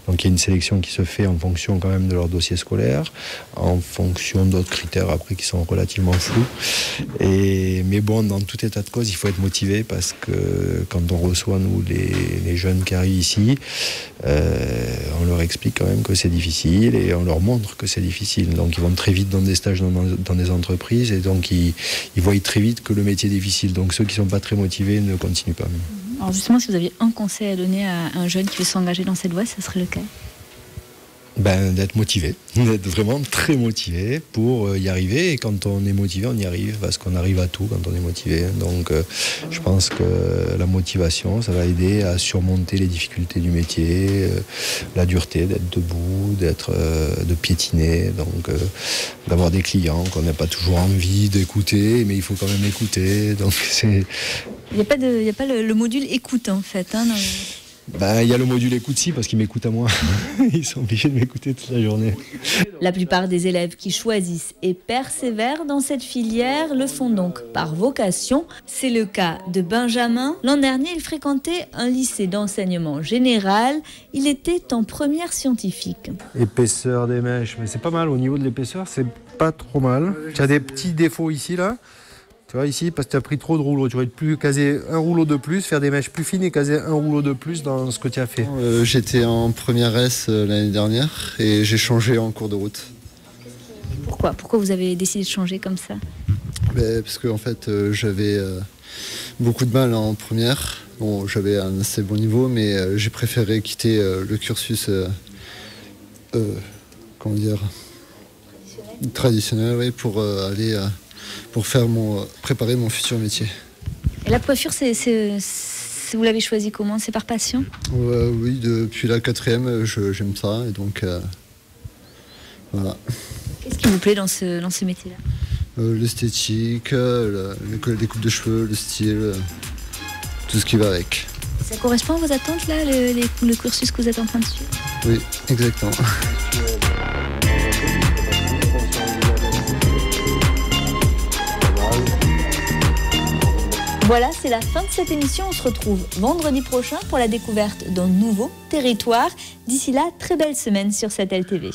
Speaker 3: Donc il y a une sélection qui se fait en fonction quand même de leur dossier scolaire, en fonction d'autres critères après qui sont relativement flous. Mais bon, dans tout état de cause, il faut être motivé parce que quand on reçoit, nous, les jeunes qui arrivent ici, on leur explique quand même que c'est difficile et on leur montre que c'est difficile. Donc ils vont très vite dans des stages dans des entreprises et donc ils voient très vite que le métier est difficile. Donc ceux qui ne sont pas très motivés ne continuent pas.
Speaker 1: Alors justement, si vous aviez un conseil à donner à un jeune qui veut s'engager dans cette voie, ce serait lequel?
Speaker 3: D'être motivé, d'être vraiment très motivé pour y arriver. Et quand on est motivé, on y arrive parce qu'on arrive à tout quand on est motivé. Donc je pense que la motivation, ça va aider à surmonter les difficultés du métier, la dureté d'être debout, de piétiner, donc d'avoir des clients qu'on n'a pas toujours envie d'écouter, mais il faut quand même écouter. Donc c'est...
Speaker 1: Il n'y a pas le module écoute en fait. Hein,
Speaker 3: il y a le module écoute si, parce qu'ils m'écoutent à moi. Ils sont obligés de m'écouter toute la journée.
Speaker 1: La plupart des élèves qui choisissent et persévèrent dans cette filière le font donc par vocation. C'est le cas de Benjamin. L'an dernier, il fréquentait un lycée d'enseignement général. Il était en première scientifique.
Speaker 3: Épaisseur des mèches, mais c'est pas mal. Au niveau de l'épaisseur, pas trop mal. Tu as des petits défauts ici, là. Tu vois, ici, parce que tu as pris trop de rouleaux. Tu aurais pu caser un rouleau de plus, faire des mèches plus fines et caser un rouleau de plus dans ce que tu as fait.
Speaker 4: J'étais en première S l'année dernière et j'ai changé en cours de route.
Speaker 1: Pourquoi vous avez décidé de changer comme ça?
Speaker 4: Parce que en fait, j'avais beaucoup de mal en première. Bon, j'avais un assez bon niveau, mais j'ai préféré quitter le cursus traditionnel, oui, pour aller pour préparer mon futur métier.
Speaker 1: Et la coiffure, vous l'avez choisi comment? C'est par passion?
Speaker 4: Oui, depuis la 4e, j'aime ça, et donc voilà.
Speaker 1: Qu'est-ce qui vous plaît dans ce métier-là?
Speaker 4: L'esthétique, les coupes de cheveux, le style, tout ce qui va avec.
Speaker 1: Ça correspond à vos attentes, là, le cursus que vous êtes en train de suivre?
Speaker 4: Oui, exactement.
Speaker 1: Voilà, c'est la fin de cette émission. On se retrouve vendredi prochain pour la découverte d'un nouveau territoire. D'ici là, très belle semaine sur cette LTV.